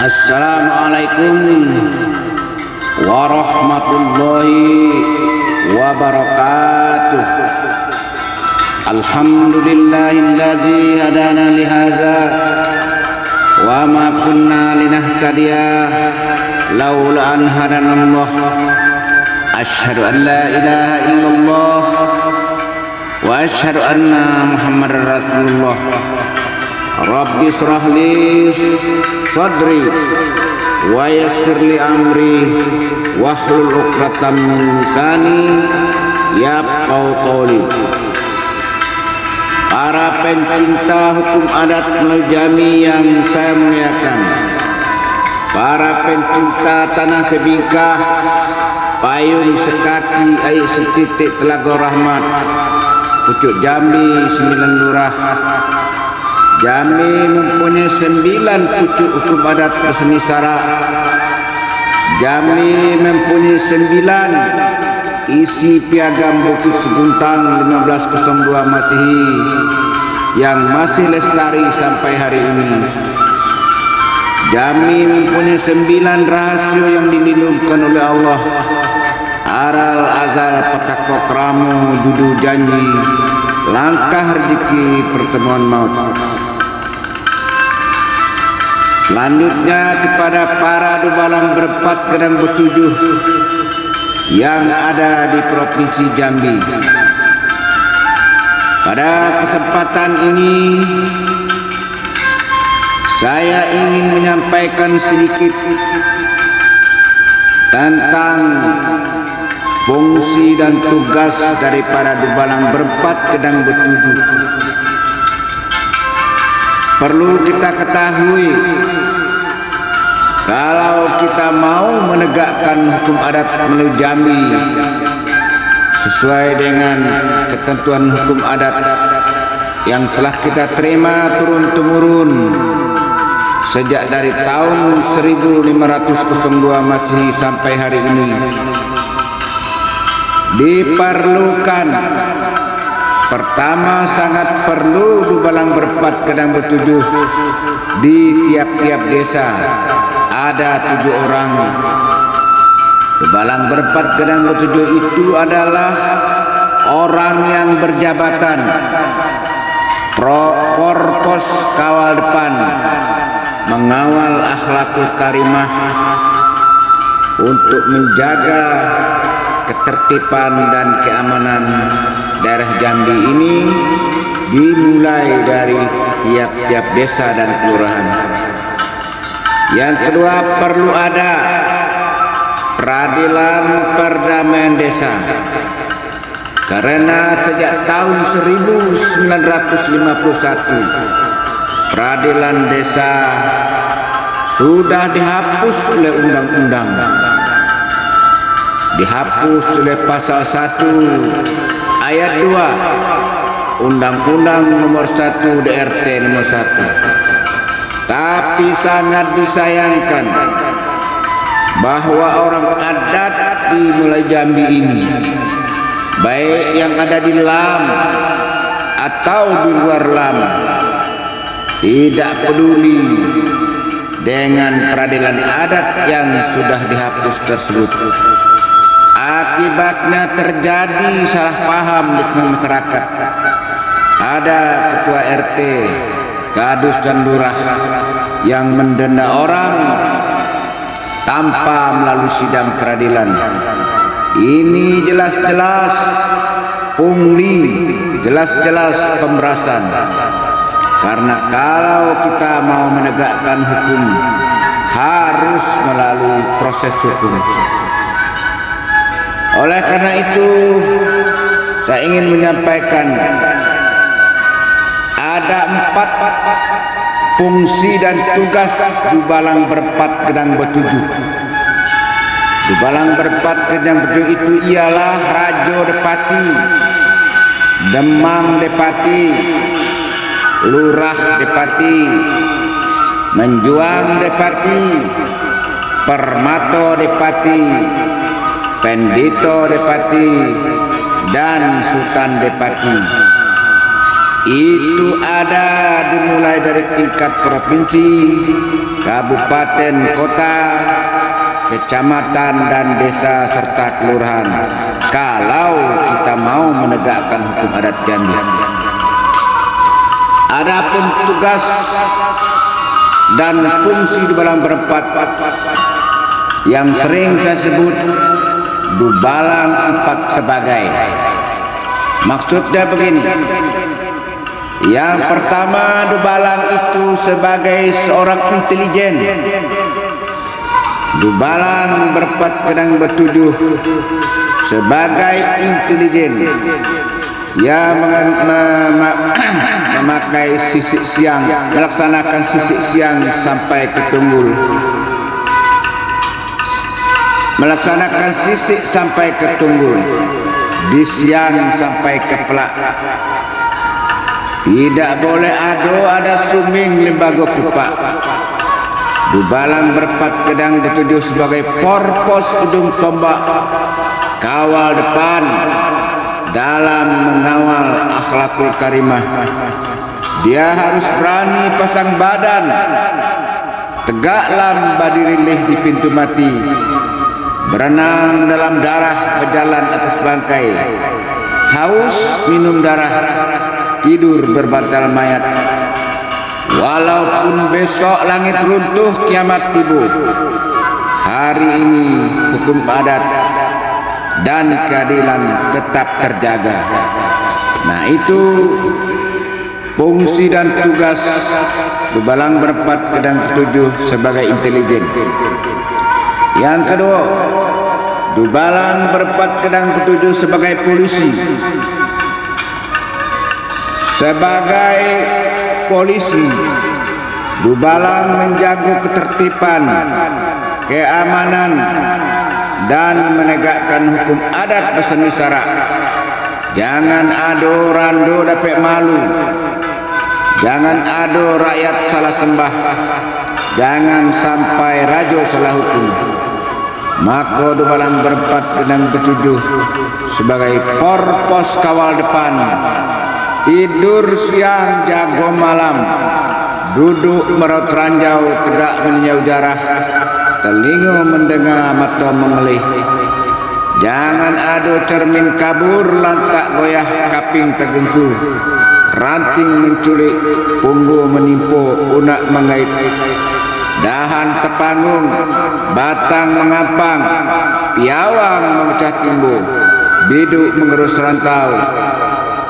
Assalamualaikum warahmatullahi wabarakatuh. Alhamdulillahilladzi hadana lihadza wa ma kunna linahtadiya laula an hadanallah. Asyhadu an la ilaha illallah wa asyhadu anna Muhammadar Rasulullah. Rabbi shrah li sadri wa yassir li amri wahlul 'uqdatam min lisani yafqahu qawli. Para pencinta hukum adat Jami yang saya muliakan, para pencinta tanah sebingkah, payung sekaki, air setitik Telaga Rahmat, pucuk Jambi 9 lurah. Jambi mempunyai 9 pucuk hukum adat berseni syarak. Jambi mempunyai 9 isi piagam Bukit Seguntang 1502 Masehi yang masih lestari sampai hari ini. Jambi mempunyai 9 rahasia yang dilindungkan oleh Allah. Aral azal petakok ramu judu janji, langkah rezeki pertemuan maut. Selanjutnya kepada para dubalang berempat gedang bertujuh yang ada di Provinsi Jambi. Pada kesempatan ini saya ingin menyampaikan sedikit tentang fungsi dan tugas daripada dubalang berempat gedang bertujuh. Perlu kita ketahui, kalau kita mau menegakkan hukum adat menuju Jambi sesuai dengan ketentuan hukum adat yang telah kita terima turun-temurun sejak dari tahun 1502 Masehi sampai hari ini, diperlukan, pertama, sangat perlu dubalang berempat gedang bertujuh di tiap-tiap desa ada 7 orang. Dubalang berempat gedang bertujuh itu adalah orang yang berjabatan Porpos kawal depan, mengawal akhlakul karimah untuk menjaga ketertiban dan keamanan daerah Jambi ini, dimulai dari tiap-tiap desa dan kelurahan. Yang kedua, perlu ada peradilan perdamaian desa, karena sejak tahun 1951 peradilan desa sudah dihapus oleh undang-undang, dihapus oleh pasal 1 ayat 2 Undang-Undang nomor 1 DRT nomor 1. Tapi sangat disayangkan bahwa orang adat di mulai Jambi ini, baik yang ada di Lam atau di luar Lam, tidak peduli dengan peradilan adat yang sudah dihapus tersebut. Akibatnya terjadi salah paham di tengah masyarakat. Ada ketua RT, kadus dan lurah yang mendenda orang tanpa melalui sidang peradilan. Ini jelas-jelas pungli, jelas-jelas pemerasan. Karena kalau kita mau menegakkan hukum, harus melalui proses hukum. Oleh karena itu, saya ingin menyampaikan ada 4 fungsi dan tugas dubalang berempat gedang bertujuh. Dubalang berempat gedang bertujuh itu ialah Rajo Depati, Demang Depati, Lurah Depati, Menjuang Depati, Permato Depati, Pendito Depati, dan Sultan Depati. Itu ada dimulai dari tingkat provinsi, kabupaten, kota, kecamatan dan desa serta kelurahan kalau kita mau menegakkan hukum adat Jambi. Adapun tugas dan fungsi Dubalang berempat yang sering saya sebut Dubalang empat sebagai. Maksudnya begini. Yang pertama, Dubalang itu sebagai seorang intelijen. Dubalang berempat kadang bertujuh sebagai intelijen yang memakai sisik siang, melaksanakan sisik siang sampai ke Tunggul, melaksanakan sisik sampai ke Tunggul, di siang sampai ke Pelak. Tidak boleh ada suming lembaga kupak. Dubalang berempat kadang dituju sebagai porpos ujung tombak, kawal depan dalam mengawal akhlakul karimah. Dia harus berani pasang badan, tegaklah berdiri di pintu mati, berenang dalam darah, berjalan atas bangkai, haus minum darah, tidur berbantal mayat. Walaupun besok langit runtuh, kiamat tiba, hari ini hukum adat dan keadilan tetap terjaga. Nah, itu fungsi dan tugas Dubalang berempat kadang ketujuh sebagai intelijen. Yang kedua, Dubalang berempat kadang ketujuh sebagai polisi. Sebagai polisi, Dubalang menjaga ketertiban, keamanan, dan menegakkan hukum adat berseni-sara. Jangan ada rando dapat malu, jangan ada rakyat salah sembah, jangan sampai raja salah hukum. Maka Dubalang berempat kadang bertujuh sebagai porpos kawal depan, tidur siang jago malam, duduk meraut ranjau tegak meninjau jarah, telinga mendengar mata mengelih. Jangan ada cermin kabur lantak goyah kaping tergengsu, ranting menculik punggu menimpa unak mengait, dahan terpanggung batang mengampang, piawang memecah timbul, biduk mengerus rantau.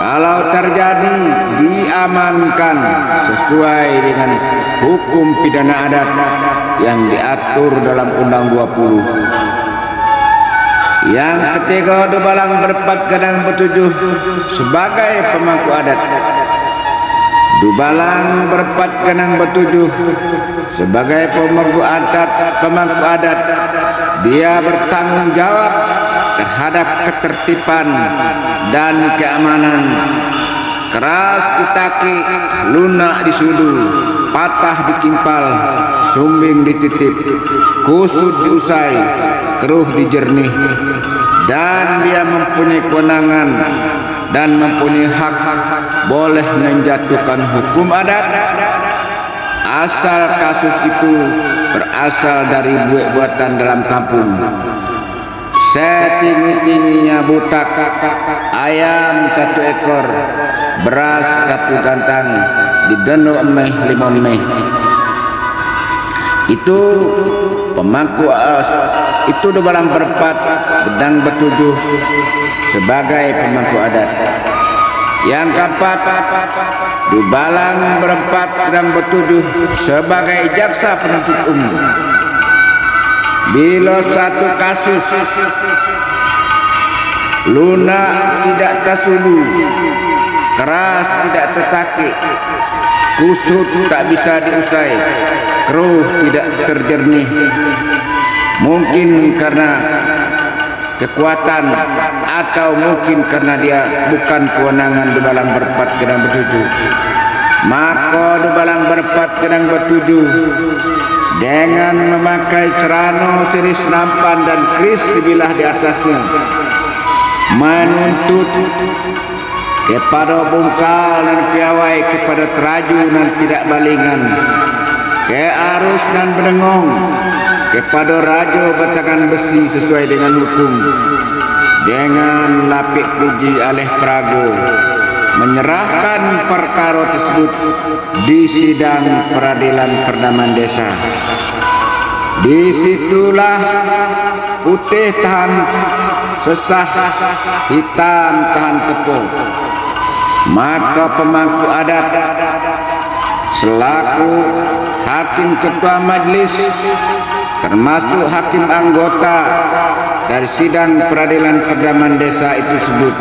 Kalau terjadi, diamankan sesuai dengan hukum pidana adat yang diatur dalam Undang 20. Yang ketiga, Dubalang berempat kadang bertujuh sebagai pemangku adat. Dubalang berempat kadang bertujuh sebagai pemangku adat. Dia bertanggung jawab terhadap ketertiban dan keamanan. Keras ditaki, lunak disudu, patah ditimpal, sumbing dititip, kusut diusai, keruh dijernih. Dan dia mempunyai kewenangan dan mempunyai hak boleh menjatuhkan hukum adat asal kasus itu berasal dari buatan dalam kampung. Setinggi-tingginya butak, ayam 1 ekor, beras 1 gantang, dideno emeh 5 meh. Itu pemangku itu Dubalang berempat gedang bertujuh sebagai pemangku adat. Yang keempat, Dubalang berempat gedang bertujuh sebagai jaksa penuntut umum. Bila satu kasus lunak tidak tersudu, keras tidak tertaki, kusut tak bisa diusai, keruh tidak terjernih, mungkin karena kekuatan atau mungkin karena dia bukan kewenangan Dubalang berempat gedang bertujuh, maka Dubalang berempat gedang bertujuh dengan memakai celana seris nampan dan keris sebilah di atasnya menuntut kepada bungkal dan piawai, kepada teraju dan tidak balingan, ke arus dan berdengong kepada raja batakan besi sesuai dengan hukum, dengan lapik puji alih prago menyerahkan perkara tersebut di sidang peradilan perdaman desa. Disitulah putih tahan sesah, hitam tahan tepung. Maka pemangku adat selaku hakim ketua majlis termasuk hakim anggota dari sidang peradilan perdaman desa itu sebut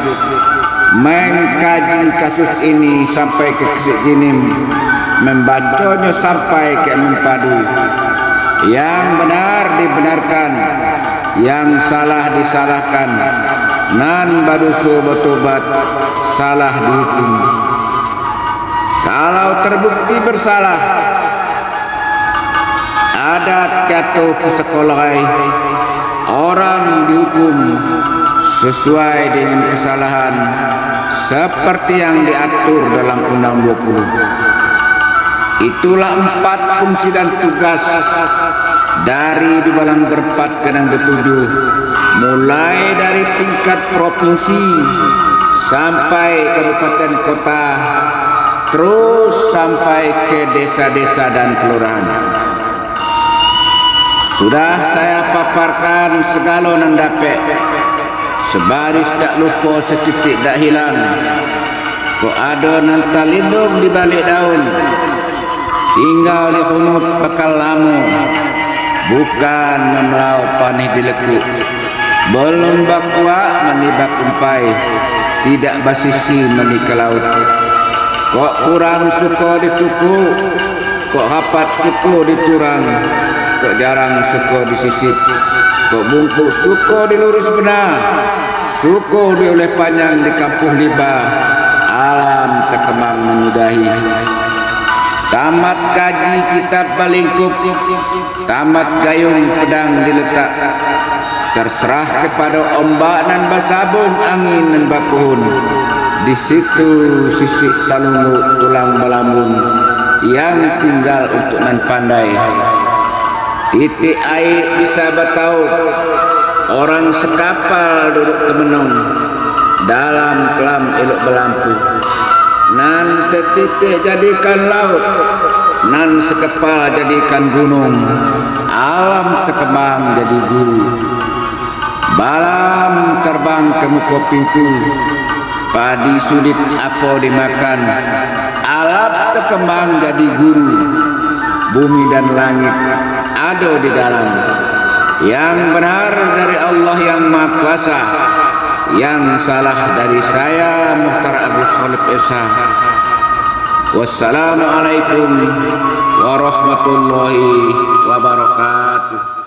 mengkaji kasus ini sampai ke Jinim, membacanya sampai ke mempadu. Yang benar dibenarkan, yang salah disalahkan, nan badusu bertobat, salah dihukum. Kalau terbukti bersalah, adat jatuh ke sekolah, orang dihukum sesuai dengan kesalahan seperti yang diatur dalam Undang 20. Itulah 4 fungsi dan tugas dari Dubalang Berpat Kenang Betujuh, mulai dari tingkat provinsi sampai kabupaten kota, terus sampai ke desa-desa dan kelurahan. Sudah saya paparkan segala nandapek, sebaris tak lupa setitik tak hilang. Kok ada nanta lindung di balik daun, tinggal di hunut bekal lamu, bukan memelau panih di lekuk. Belum bakwa menibak umpai, tidak basisi menikah laut. Kok kurang suka dituku, kok hapat suka diturang, kok jarang suka disisip, kok bungkuk suka dilurus benar, suka dioleh panjang di kampuh libah, alam terkemang menyudahi. Tamat kaji kitab balingkup, tamat gayung pedang diletak, terserah kepada ombak dan basabung angin dan bapuhun. Di situ sisik talunggu tulang belambung yang tinggal untuk nan pandai. Titik air bisa batau, orang sekapal duduk temenung dalam kelam elok belampu. Nan setitik jadikan laut, nan sekepal jadikan gunung, alam terkembang jadi guru. Balam terbang ke muka pintu, padi sulit apa dimakan, alam terkembang jadi guru. Bumi dan langit ada di dalam. Yang benar dari Allah yang Maha Kuasa, yang salah dari saya Muhtar Agus Khalif Esa. Wassalamualaikum warahmatullahi wabarakatuh.